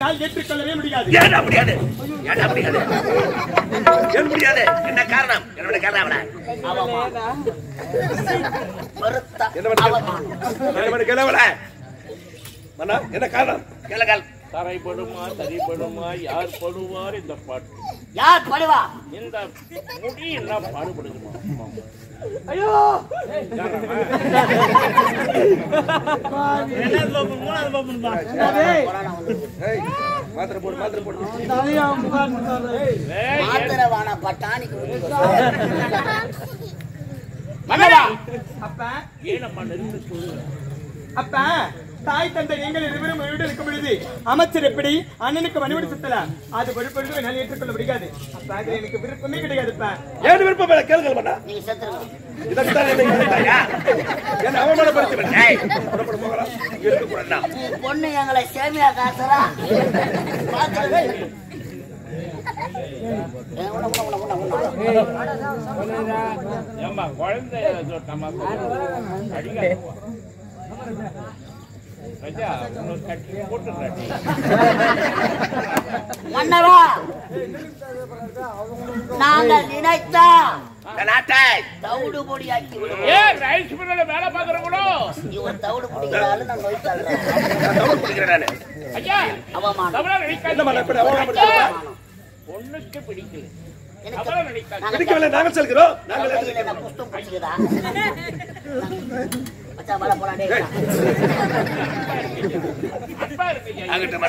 ஏற்றுக்கொள்ளவே முடியாது. ஏன் முடியாது? ஏன் முடியாது? என்ன காரணம்? என்னோட காரணம் என்ன காரணம்? கேளுங்கள். தரைப்படுமா தரிப்படுமா யார் படுவார் இந்த பாட்டு? யார் படுவா? இந்த முடி என்ன பாடுபடுமா? ஐயோ மாத்திரை போடு மாத்திரவான பட்டாணிக்கு அப்பா ஏனப்பா நெருங்கி சொல்லுங்க. அப்பா தாய் தந்தை நீங்கள் இருவரும் வீடு இருக்கும் பொழுது அமைச்சர் எப்படி அண்ணனுக்கு மணிவிடு சுத்தலாம் அது பொறுப்பொழுது என்னால் ஏற்றுக்கொள்ள முடியாது. அப்பா அதுல எனக்கு விருப்பமே கிடையாதுப்பா. ஏன் விருப்பம் இல்லை? கேளுங்கள் பண்ணா. நீங்க செத்துருங்க. இதற்குத்தான் என்னை கேட்டாயா? என்ன அவமானப்படுத்தி பொண்ணு எங்களை சேமியா காசுறா ஏம்மா குழந்தை அடிக்காத ராஜா உனக்கு கட்டி போட்டுறாடி. மன்னவா நாங்கள் நினைத்தா தவிடு பொடியாக்கி விடுவோம். ஏன் ரைஸ் மில்ல வேலை பாக்குற கூட இவன் தவிடு பிடிக்கிறாலும் நான் நோய்த்தாள். ஐயா அவமானம் தமிழா நினைக்காத. பொண்ணுக்கு பிடிக்கல அவளை நினைக்காத. பிடிக்கவில்லை. நாங்கள் செல்கிறோம். நான் புஷ்டம் பிடிச்சுக்கிறா வர போறாடே. அன்பா இருக்கு ஆகட்டும்.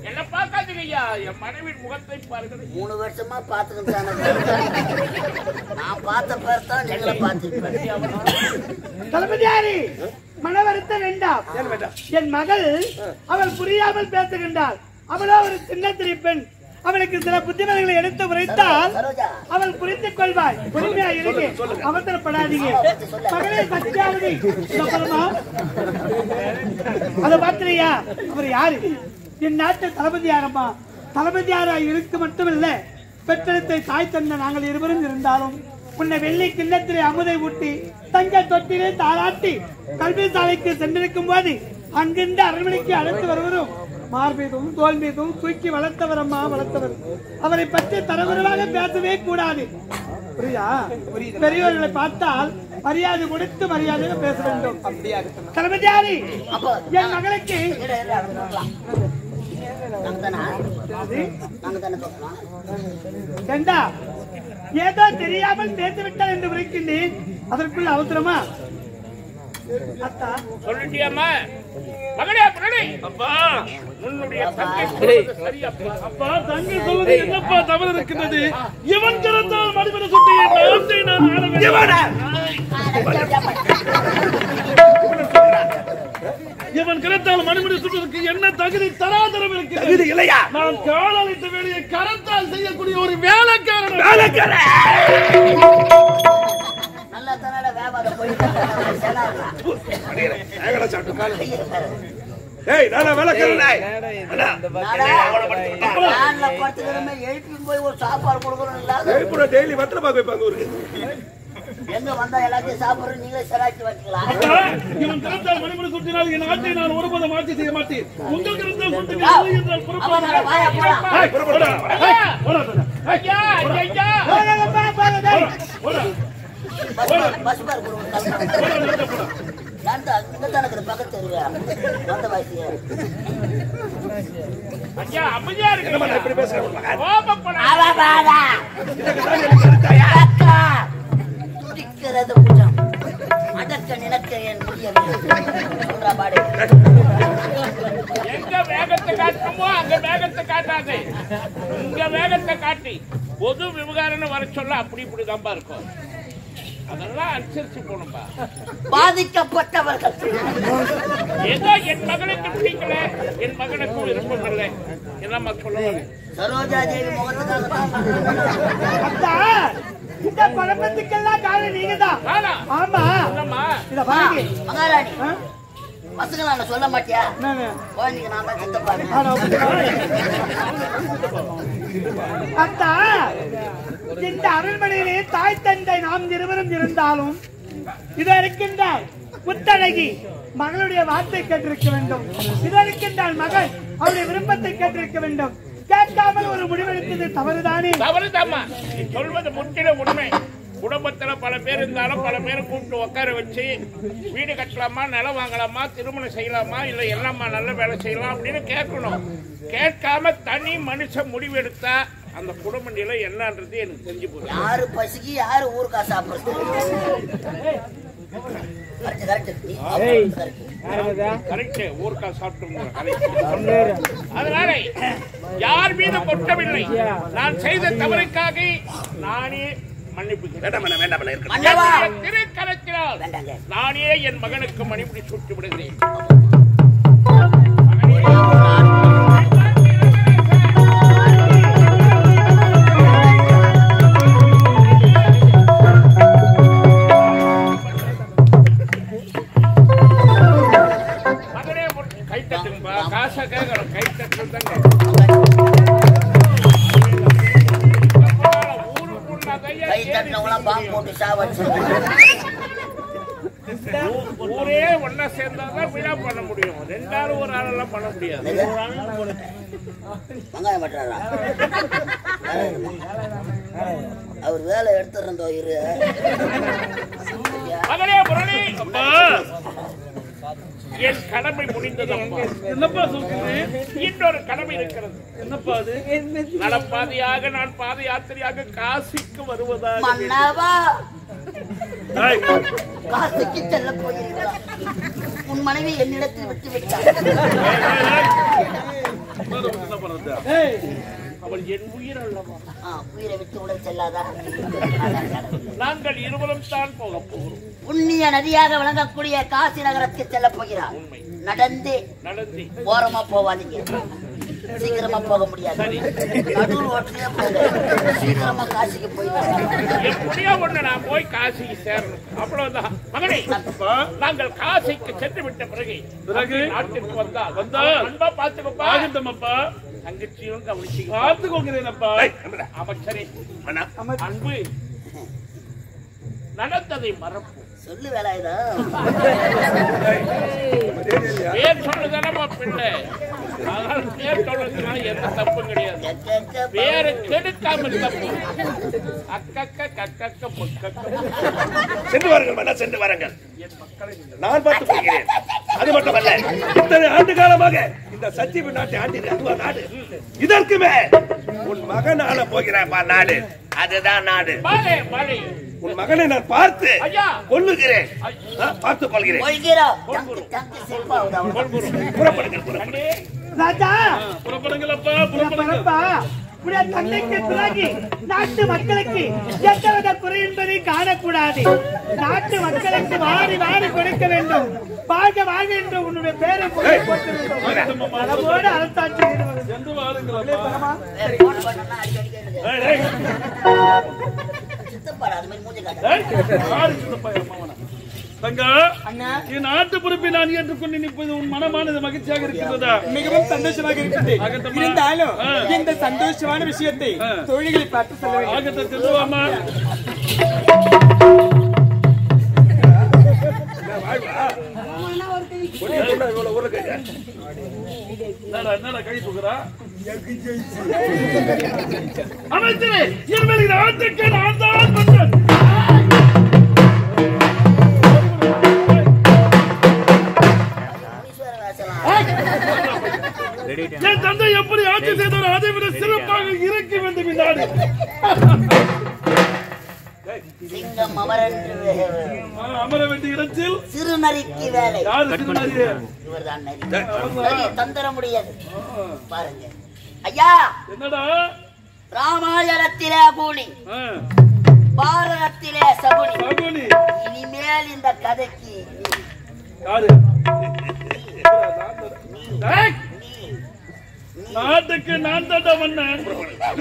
என்ன பார்க்காதீங்க ஐயா, என் மனைவியின் முகத்தை பாருங்க. 3 வருஷமா பாத்துக்கிட்டான நான் பார்த்த பேர் தான் நீங்கள பாத்துருப்பேன். தளபதியாரி மன வருத்தம் வேண்டாம். என் மகள் அவள் புரியாமல் பேசுகின்றாள். அவளோ ஒரு சின்ன பெண். அவளுக்கு சில புத்திமதிகளை எடுத்து உரைத்தால் அவள் புரிந்து கொள்வாய். பொறுமையா இருங்க, அவசரப்படாதீங்க. மகளே சத்தியாவதி அதை பார்த்தியா? அவர் யாரு? என் நாட்டு தளபதியாரம்மா. தளபதியாரா இருக்கு மட்டுமில்ல, பெற்றெடுத்தை தாய் தந்த நாங்கள் இருவரும் இருந்தாலும் உன்னை வெள்ளி கிண்ணத்திலே அமுதை ஊட்டி தங்க தொட்டிலே தாராட்டி கல்வி சாலைக்கு சென்றிருக்கும் போது அங்கிருந்து அரண்மனைக்கு அழைத்து வருவதும் மார்பீதும் தோல் மீதும் தூக்கி வளர்த்தவர் அம்மா, வளர்த்தவர். அவரை பற்றி தரகுறவாக பேசவே கூடாது. புரியா? பெரியவர்களை பார்த்தால் மரியாதை கொடுத்து மரியாதையாக பேச வேண்டும். தளபதியாரி என் மகளுக்கு ஏதோ தெரியாமல் பேசிவிட்டால் என்று உரைக்கின்றேன். அதற்குள்ள அவசரமா? சொல்லிட்டியாமா மகளே? அப்பா உன்னுடைய தங்கை சரியப்பா. அப்பா தங்கை சொல்வது என்னப்பா தவறு இருக்கின்றது? இவன் கரத்தால் மடிபட சுட்டிய நாட்டை நான் இவன் கரத்தால் மணிமுடி சுட்டதற்கு என்ன தகுதி தராதரம் இருக்கிறது இல்லையா? நான் காலாளித்த வேலையை கரத்தால் செய்யக்கூடிய ஒரு வேலைக்காரன். சாப்பாடு கொடுக்கணும். டெய்லி வத்திர பாக்க வைப்பாங்க ஊருக்கு. எங்க வந்தா எல்லாத்தையும் சாப்பிடுறது நீங்களே சராக்கி வச்சுக்கலாம். இவன் கரத்தால் மணிமுடி சுட்டினால் என் நாட்டை நான் ஒருபோதும் ஆட்சி செய்ய மாட்டேன். உங்கள் கரத்தால் சுட்டுங்கள் என்றால் எங்க வேகத்தை காட்டணுமோ அங்க வேகத்தை காட்டாது. உங்க வேகத்தை காட்டி பொது விவகாரம் வர சொல்ல அப்படி இப்படி தான்பா இருக்கும். அதெல்லாம் அனுசரிச்சு போனப்பா. பாதிக்கப்பட்டவர்கள் ஏதோ என் மகனுக்கு பிடிக்கல, என் மகனுக்கு விருப்பம் இல்லை என்னம்மா சொல்லுவாங்க. சரோஜா தேவி முகத்துக்காக இந்த குழப்பத்துக்கெல்லாம் காரணம் நீங்க தான். ஆமா மகாராணி பசங்கள சொல்ல மாட்டியா? குழந்தைங்க நான் தான் சித்தப்பாரு. அத்தா இந்த அரண்மனையிலே தாய் தந்தை நாம் இருவரும் இருந்தாலும் இதோ இருக்கின்றார் புத்தழகி மகளுடைய வார்த்தை கேட்டிருக்க வேண்டும். இதோ இருக்கின்றார் மகள் அவருடைய விருப்பத்தை கேட்டிருக்க வேண்டும். கேட்காமல் ஒரு முடிவெடுத்தது தவறுதானே? தவறுதாம்மா, நீ சொல்வது முற்றிலும் உண்மை. குடும்பத்துல பல பேர் இருந்தாலும் பல பேரை கூப்பிட்டு உட்கார வச்சு வீடு கட்டலாமா, நிலம் வாங்கலாமா, திருமணம் செய்யலாமா, இல்ல எல்லாமா நல்ல வேலை செய்யலாம் அப்படின்னு கேட்கணும். கேட்காம தனி மனுஷன் முடிவெடுத்தா அந்த குடும்ப நிலை என்னன்றது எனக்கு தெரிஞ்சு போகுது. யாரு பசிக்கு யாரு ஊருக்கா சாப்பிடுறது? கரெக்ட், ஊருக்கா சாப்பிட்டு. அதனால யார் மீது குற்றமில்லை. நான் செய்த தவறுக்காக நானே மன்னிப்பு திருக்கரத்தினால் நானே என் மகனுக்கு மணிமுடி சூட்டி விடுகிறேன். கை தட்டுங்கப்பா, காசா கேட்கணும், கை தட்டு தாங்க. ஊரே ஒன்னா சேர்ந்தாதான் விழா பண்ண முடியும். ரெண்டாலும் ஒரு ஆளெல்லாம் பண்ண முடியாது. வெங்காயம் பட்டுறாரா அவர் வேலை எடுத்துறோம் இரு. மகளே முரளி, என் கடமை முடிந்தது. என்னப்பா சொல்றேன்? இன்னொரு கடமை இருக்கிறது. என்னப்பா அது? நலப்பாதையாக நான் பாத யாத்திரையாக காசிக்கு வருவதாக. மன்னவா, காசிக்கு செல்ல போகிறீர்களா? உன் மனைவி என்னிடத்தில் விட்டு விட்டார். அவள் என் உயிர் அல்லவா? உயிரை விட்டு உடல் செல்லாதா? நாங்கள் இருவரும் தான் போக போகிறோம். புண்ணிய நதியாக விளங்கக்கூடிய காசி நகரத்துக்கு செல்ல போகிறார். நடந்து ஓரமா போவாதீங்க, சீக்கிரமா போக முடியாது. நடுவில் ஓட்டிலே போக சீக்கிரமா காசிக்கு போய் நான் போய் காசிக்கு சேரணும். அவ்வளவுதான் மகனே. நாங்கள் காசிக்கு சென்று விட்ட பிறகு நாட்டிற்கு வந்தால் அன்பா பாத்துக்கப்பா. தங்கச்சியும் கவனிச்சு பார்த்துக்கோங்கிறேனப்பா. அமைச்சரே, அன்பு நடந்ததை மறப்போம். சொல்லு வேலாயுதா, பேர் சொல்லுதானப்பா பிள்ளை. அதனால பேர் சொல்றதுனால எந்த தப்பும் கிடையாது. பேரு கெடுக்காமல் தப்பு. அக்கக்க கக்கக்க பொக்கக்க. சென்று வாருங்கள் மன்னா, சென்று வாருங்கள். நான் பார்த்துக் கொள்கிறேன். அது மட்டுமல்ல, இத்தனை ஆண்டு காலமாக இந்த சத்திய நாட்டை ஆண்டிரு அதுவா நாடு. இதற்கு மேல் உன் மகன் ஆள போகிறான் நாடு, அதுதான் நாடு. உன் மகனை நான் பார்த்து கொல்லுகிறேன், பார்த்துக் கொள்கிறேன். ராஜா, புறப்படுங்களப்பா, புறப்படுங்கப்பா. தந்தைக்கு பிறகு நாட்டு மக்களுக்கு எந்தவித குறை என்பதை காணக்கூடாது. நாட்டு மக்களுக்கு வாரி வாரி கொடுக்க வேண்டும். வாழ்க வாழ்க என்று உன்னுடைய பேரை போட்டு வேண்டும். அளவோடு அரசாட்சி நாட்டு பொறுப்பை நான் ஏற்றுக்கொண்டு நிற்பது உன் மனமானது மகிழ்ச்சியாக இருக்கிறதா? மிகவும் சந்தோஷமாக இருக்கிறது. இருந்தாலும் இந்த சந்தோஷமான விஷயத்தை தொழில்களை பார்த்து சொல்ல வேண்டும். செல்லுவாமா? கை தூக்குறா அமைச்சரே, என் மேல் நாட்டுக்கு நான் தான் பண்றேன். என் தந்தை எப்படி ஆட்சி செய்தாரோ அதை விட சிறப்பாக இருக்க வேண்டும் இந்த நாடு. அமர வேண்டிய இடத்தில் சிறு நரிக்கு வேலை. தந்திர முடியாது. பாருங்க ஐயா, என்னடா ராமாயணத்திலே கூலி, பாரதத்திலே சகுனி. இனிமேல் இந்த கதைக்கு நாட்டுக்கு நான் தட்ட மன்னன்.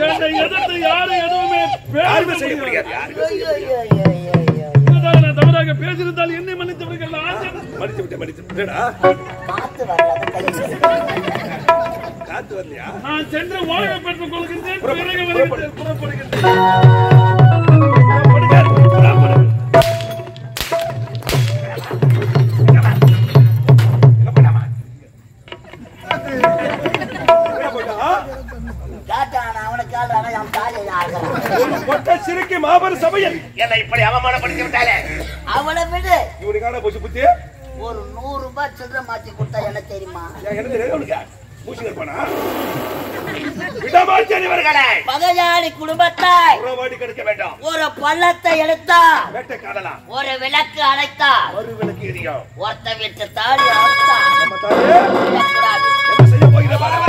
என்னை எதிர்த்து யாரும் எதுவுமே பேச முடியாது. தவறாக பேசியிருந்தால் என்னை மன்னித்து விடுங்கள். காத்து வரலையா? நான் சென்று ஓய்வு பெற்றுக் கொள்கின்றேன். புறப்படுகின்றேன். நான் தாயை ஆகிறேன். ஒரு பொட்ட சிறுக்கி மாபெரும் சபையில் என்னை இப்படி அவமானப்படுத்தி விட்டாலே அவளை விடு. இவனுக்கான போச்சு புத்தி. ஒரு 100 ரூபாய் சில்லறை மாத்தி கொடுத்தா என்ன தெரியுமா? என்ன தெரியாது உனக்கு? மூச்சு இருப்பானா? விடமாட்டேன் இவர்களை. பகையாளி குடும்பத்தை உறவாடி கெடுக்க வேண்டாம். ஒரு பள்ளத்தை எடுத்தா வேட்டை காணலாம். ஒரு விளக்கு அணைத்தா ஒரு விளக்கு எரியும். ஒருத்த வீட்டு தாலி அறுத்தா நம்ம தாயே விடக்கூடாது. என்ன செய்ய போகிற பாரு.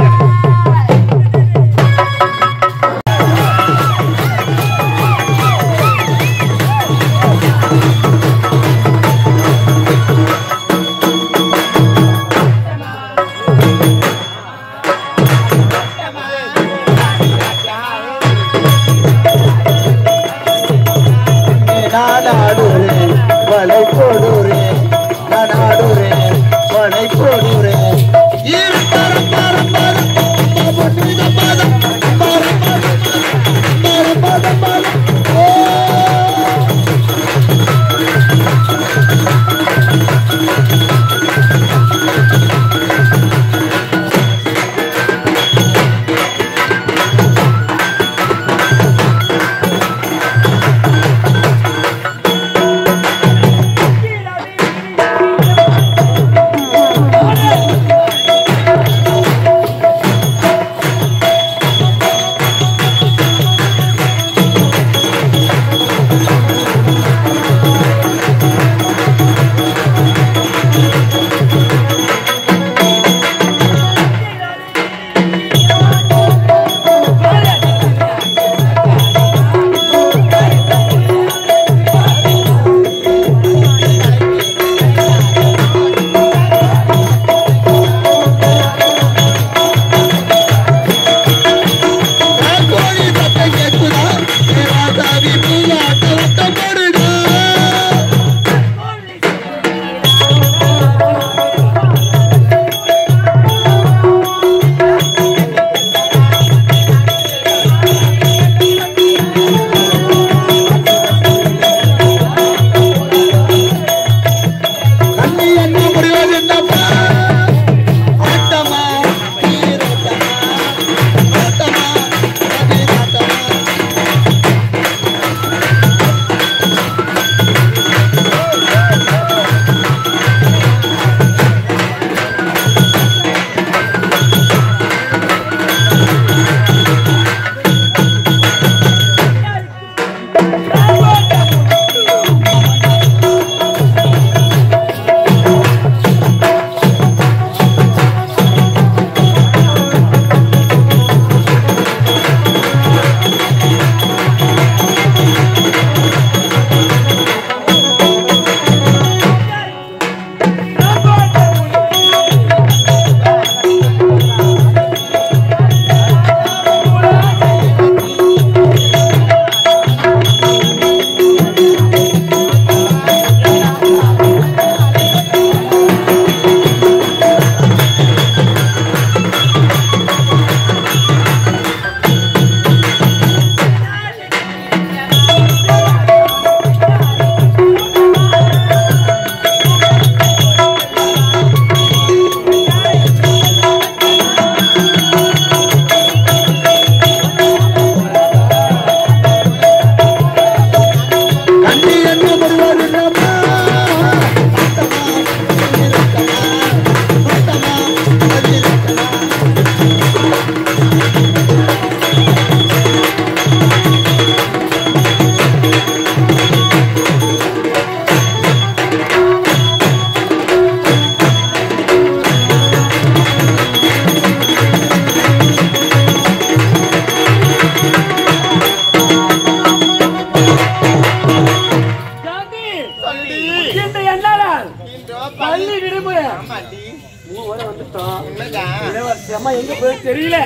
தெரியல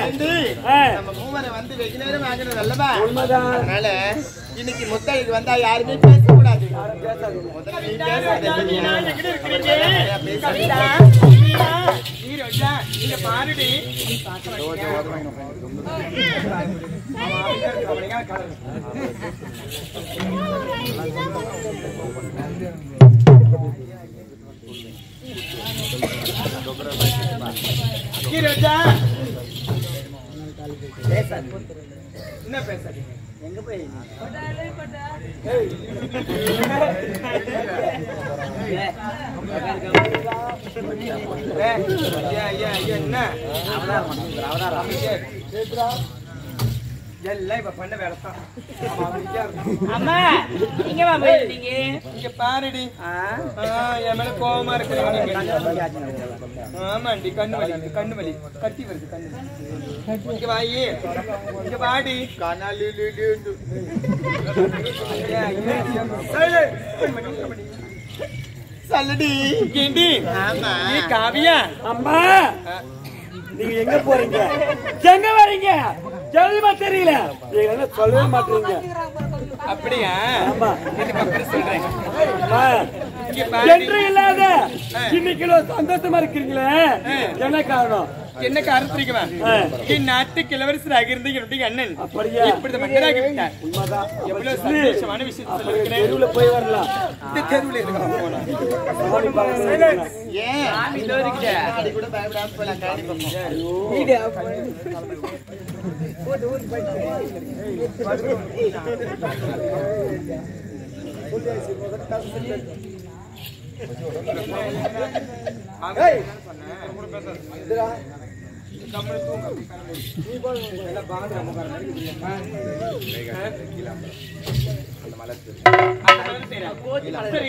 இன்னைக்கு முத்தாய்க்கு வந்தா யாருமே பேசக்கூடாது. நீங்க பாருடி என்ன பேசாதீங்க எங்க போய் என்ன எல்லாம் இப்ப பண்ண வேலைதான். அம்மா எங்கம்மா போயிருந்தீங்க? இங்க பாருடி. என் மேல கோவமா இருக்கிறவங்க. ஆமாண்டி, கண்ணு வலி கட்டி வருது கண்ணு. இங்க வாயி, இங்க வாடி. சொல்லடி கேண்டி. நீ காவியா? அம்மா நீங்க எங்க போறீங்க, எங்க வரீங்க? ஜல்மா தெரியல, நீங்க என்ன சொல்லவே மாட்டீங்க. அப்படியா? ஆமா, சொல்றேன். என்று இல்லாத இன்னைக்கு சந்தோஷமா இருக்கிறீங்களே, என்ன காரணம்? என்ன காரணம் தெரியுமா? என் நாட்டு கிழவரசராக இருந்த என்னுடைய அண்ணன் அப்படியா இப்படி மன்னராகி விட்டார். உண்மைதான். எவ்வளவு சந்தோஷமான விஷயம் சொல்லிருக்கிறேன். தெருவுல போய் வரலாம். இந்த தெருவுல இருக்கலாம் போலாம். ஏன் இதோ இருக்குடா அடி கூட பயப்படாம போலாம் காடி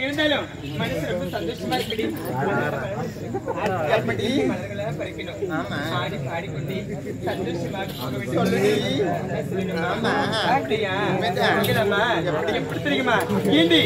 இருந்தாலும் மனசு ரொம்ப சந்தோஷமா இருக்கு. மலர்களை பறிக்கணும். ஆடி பாடிக்கொண்டு சந்தோஷமா அப்படியா? எப்படி தெரியுமா? ஏண்டி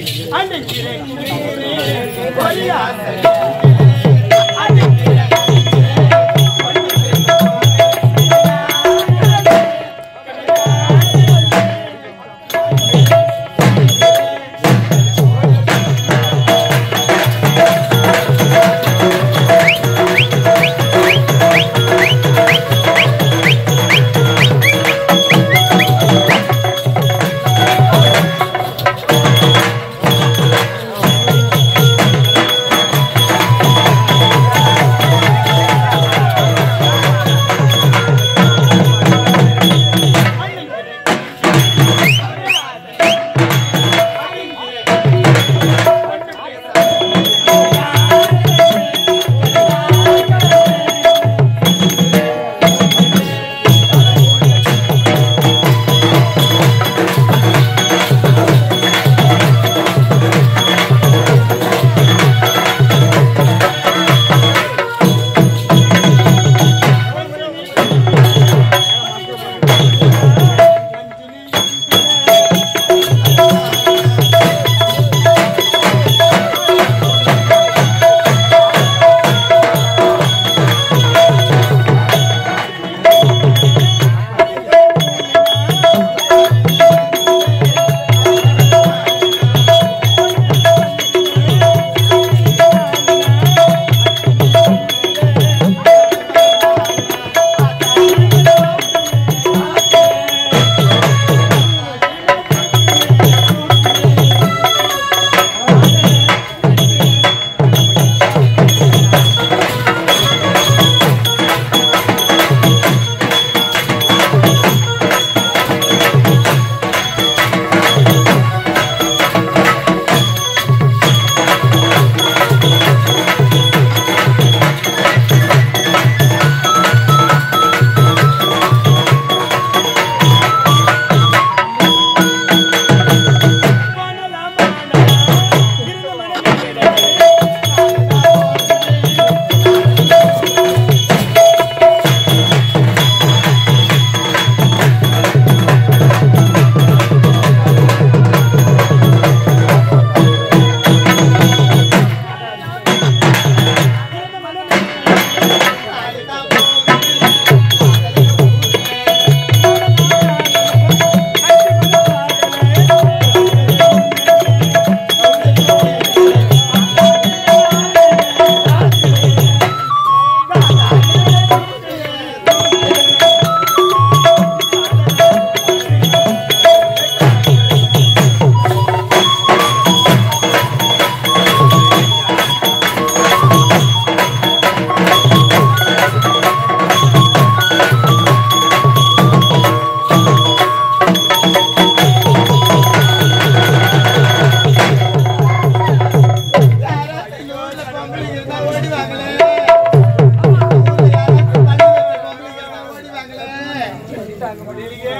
தாங்க முடியலையே.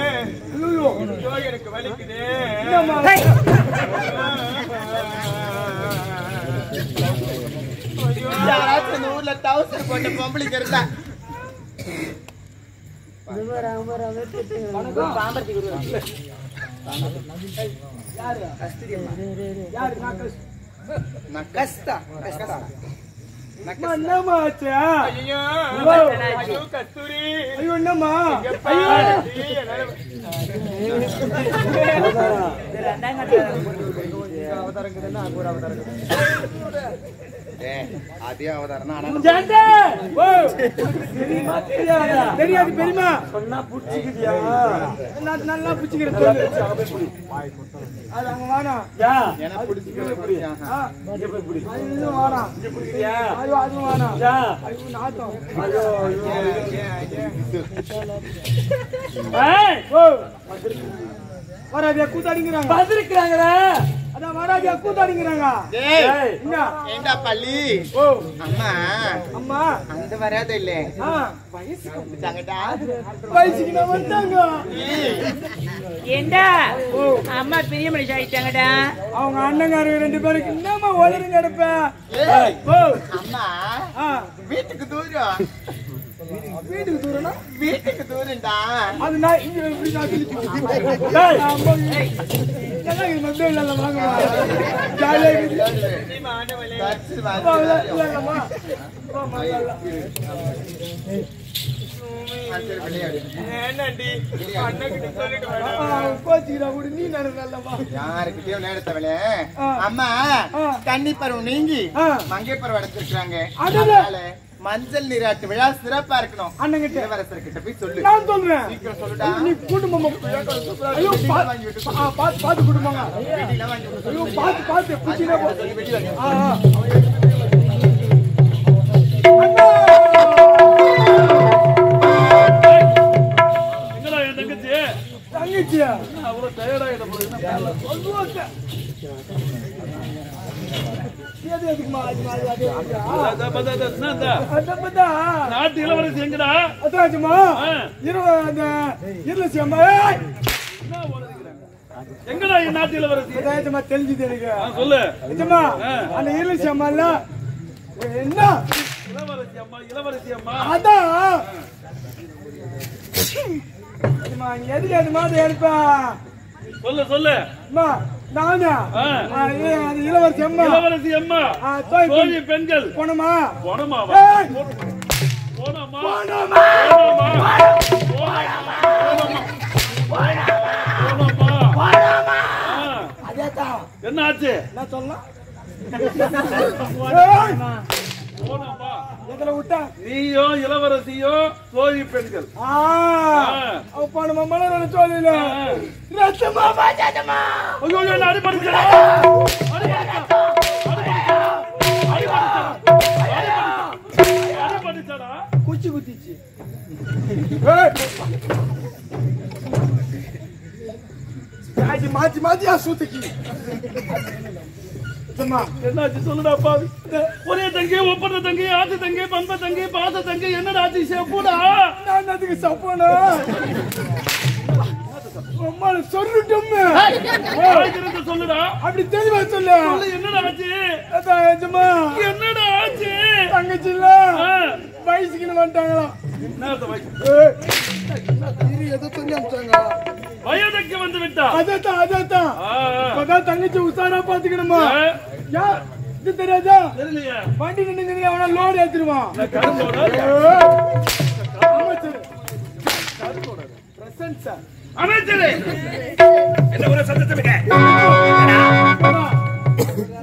ஐயோ, ஐயோ, எனக்கு வலிக்குது. என்னம்மா? யாராச்சும் இந்த ஊர்ல டவுசர் போட்ட பொம்பளைக்கு இருந்தா நான் கஷ்டா என்னம்மா ஆச்சு? ஐயோ, ஐயோ, கஸ்தூரி. ஐயோ, என்னம்மா? ஐயோ, அதே அவதாரம் ஜெயந்தே! ஓ! தெரியுமா, தெரியாதா? தெரியாது பெரியமா. சொன்னா புடிச்சிக்கிறியா? நல்லா புடிச்சிக்கிறேன் சொல்லு. அது அங்க வாடா. யா. எனக்கு பிடிச்சிக்கிறேன். ஆ, இங்க போய் புடி. அது வாடா. இங்க புடிக்கிறியா? ஐயோ, அது வாடா. யா. ஐயோ, நாத்தம். ஐயோ, ஏய், ஓ! வராதியா கூத்தாடிங்கறாங்க. பதிருக்குறாங்கடா. அதான் வராதியா கூத்தாடிங்கறாங்க. டேய், என்ன? ஏண்டா பள்ளி? ஓ! அம்மா அம்மா அந்த வராத இல்ல. ஆ, வயசுக்கு வந்துட்டாங்கடா. வயசுக்கு நான் வந்தாங்க. ஏண்டா அம்மா பெரிய மனுஷன் ஆயிட்டாங்கடா. அவங்க அண்ணங்காரங்க 2 பேருக்கு என்னமா ஒளருங்க எடுப்ப. ஏய், ஓ! அம்மா ஆ, வீட்டுக்கு தூரம். வீட்டுக்கு தூரம்னா வீட்டுக்கு தூரம்டா. அது நான் இங்க இப்படி நான் கிழிச்சு டேய் அம்மா நல்லா இது மொபைல் இல்ல வாங்க ஜாலியா இருக்குது. கட்சி வா, வாங்க. இல்லம்மா. வா மாடா. ஏன்னாண்டி, அண்ணன்கிட்ட சொல்லிட்டு வரேன். கோச்சிக்கிறா கூட நீ நல்லவா. யாருக்கிட்டயும் விளையாடுத்தவளே. ஆ. அம்மா ஆ. கன்னி பருவம் நீங்கி ஆ. மங்கை பருவம் எடுத்திருக்காங்க. அடடே. அதனால மஞ்சள் நீராட்டு விழா சிறப்பா இருக்கணும். அண்ணங்கிட்ட இளவரசர் கிட்ட போய் சொல்லு. நான் சொல்றேன். சீக்கிரம் சொல்லுடா. நீ குடும்பம் ஐயோ பாத்து குடும்பங்க. வீட்டில வாங்கி விட்டு ஐயோ பாத்து குச்சினா போ. ஆ ஆ. எங்கடா என் தங்கச்சி? தங்கச்சியா அவ்வளவு டயர்ட் ஆயிட்ட போல. நாட்டு இளவரசி எங்கடா? எங்கடா என் நாட்டு இளவரசி? தெரிஞ்சது எனக்கு. சொல்லு. அந்த இளவரசி அம்மா இல்ல என்ன இளவரசி அம்மா, இளவரசி அம்மா. அதான் எதுக்கு அது மாதிரி இருப்பா? சொல்லு சொல்லு. அம்மா நானா அது இளவரசி அம்மா. இளவரசி அம்மா தோழி பெண்கள். போனமா போனமாவா? போனமா போனமா போனமா. அதேதான் என்ன ஆச்சு? என்ன சொல்லலாம்? போனமா. எதுல விட்டா? நீயோ இளவரசியோ தோழி பெண்கள். போனமா மலர் சொல்லல ரத்தமா பாஜாதமா. ஐயோ என்ன அடிபடுச்சா? அடிபடுச்சடா. குச்சி குத்திச்சு. மாத்தி மாத்தியா சூத்துக்கு. என்னாச்சு சொல்லுடா பாவி. ஒரே தங்கி, ஒப்பந்த தங்கி, ஆத்து தங்கி, பண்ப தங்கி, பாச தங்கி, என்னடா ஆச்சு? செப்புடா. நான் அதுக்கு சப்போனா சொல்லுட்டோம். சொல்லுடா. அப்படி தெளிவா சொல்லு. என்னடா ஆச்சு? என்னடா ஆச்சு? தங்கச்சி இல்ல வயசுக்குன்னு வந்துட்டாங்களா? எதோ சொல்லி அனுப்பிச்சாங்க. வயதுக்கு வந்து விட்டா. அதான் தங்கச்சி உசாரா பாத்துக்கணுமா? இது தெரியாதா? தெரியலையா? வண்டி நின்று அவன லோடு ஏத்துருவான். அமைச்சரே என்ன ஒரு சந்தோஷமிக்க.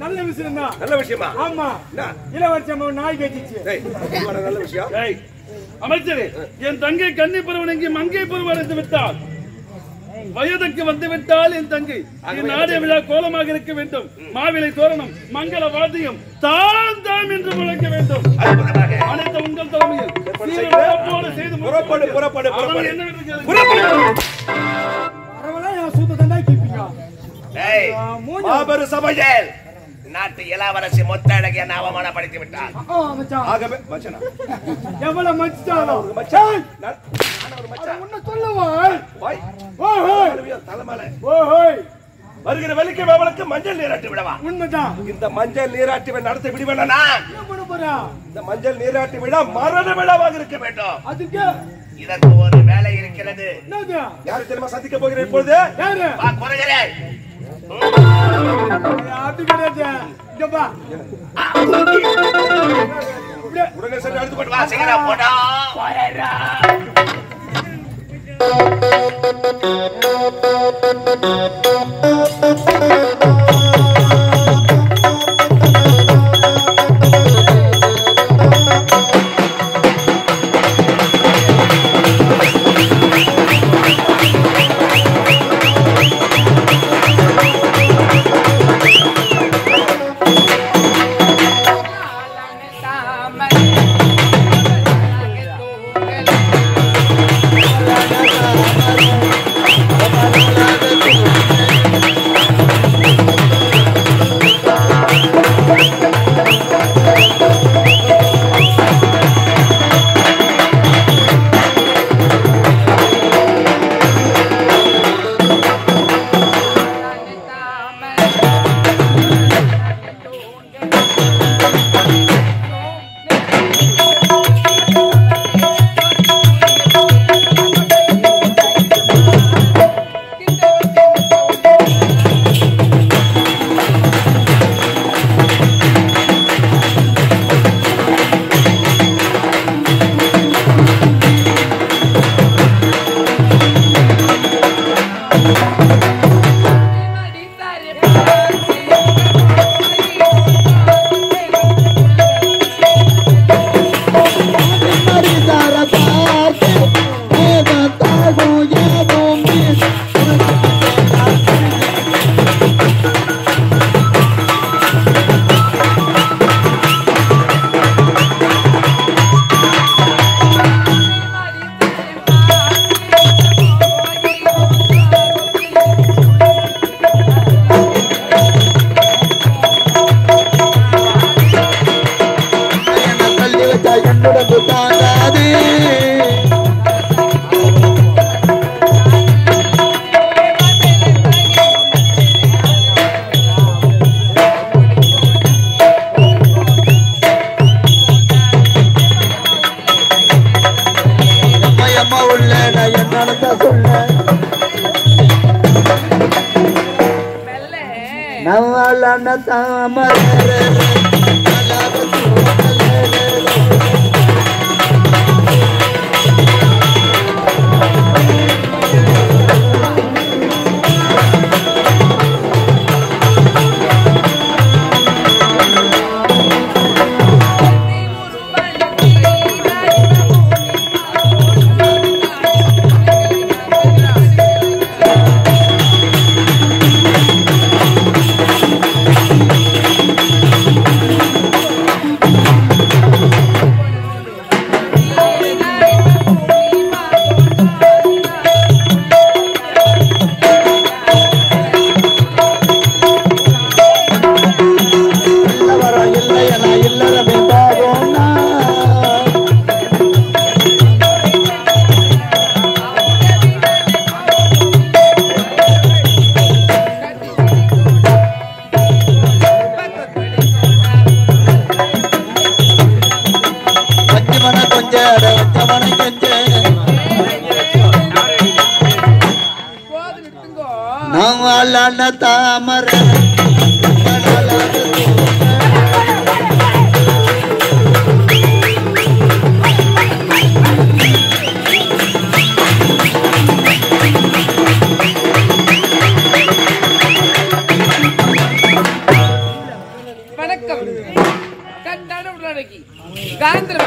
நல்ல விஷயம் தான். நல்ல விஷயமா? ஆமா. இளவரசி அம்மா நாய் கட்டிச்சு. நல்ல விஷயம். அமைச்சரே, என் தங்கை கன்னி பருவம் இங்கே மங்கை பருவம் அடைந்து விட்டாள். வயதுக்கு வந்து விட்டால் என் தங்கை நாடிய விழா கோலமாக இருக்க வேண்டும். மாவிலை தோரணம், மங்கள வாத்தியம் தாம் தாம் என்று முழங்க வேண்டும். அனைத்து உங்கள் தலைமையில் செய்து புறப்படு புறப்படு புறப்படு. மாபெரும் சபையில் நாட்டு இளவரசி முத்தழகிய அவமானப்படுத்தி விட்டார். எவ்வளவு மச்சான் தலைமலை வருகிற வெள்ளிக்கு அவளுக்கு மஞ்சள் நீராட்டி விடவா? உண்மைதான். இந்த மஞ்சள் நீராட்டி நடத்த விடுவேனா? இந்த மஞ்சள் நீராட்டி விழா மரண விழாவாக இருக்க வேண்டும். அதுக்கு இதற்கு ஒரு வேலை இருக்கிறது. யாரு தெரியுமா சந்திக்க போகிறேன் இப்பொழுது? உடனே சென்று எடுத்து கொண்டு வா. சீக்கிரம் போடா.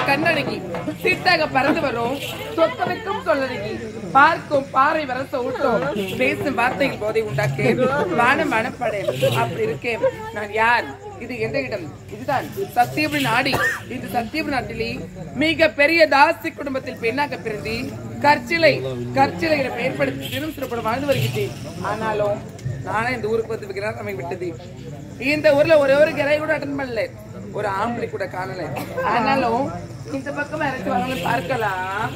கண்ணடங்கி சிட்டாக பறந்து வரும் சொத்தமைக்கும் சொல்லடங்கி பார்க்கும் பாறை வரச ஊட்டும் பேசும் வார்த்தைகள் போதை உண்டாக்கே வானம் வனப்படை அப்படி இருக்கேன். நான் யார்? இது எந்த இடம்? இதுதான் சத்தியபுரி நாடி. இந்த சத்தியபுரி நாட்டிலே மிக பெரிய தாசி குடும்பத்தில் பெண்ணாக பிறந்து கற்சிலை ஏற்படுத்தி தினம் சிறப்பட வாழ்ந்து வருகிறேன். ஆனாலும் நானே இந்த ஊருக்கு வந்து விற்கிறார் அமைய விட்டது. இந்த ஊர்ல ஒரே ஒரு கிரை கூட அட்டன் பண்ணல, ஒரு ஆம்பளை கூட காணல. ஆனாலும் இந்த பக்கம் இறக்கி வரவங்க பார்க்கலாம்.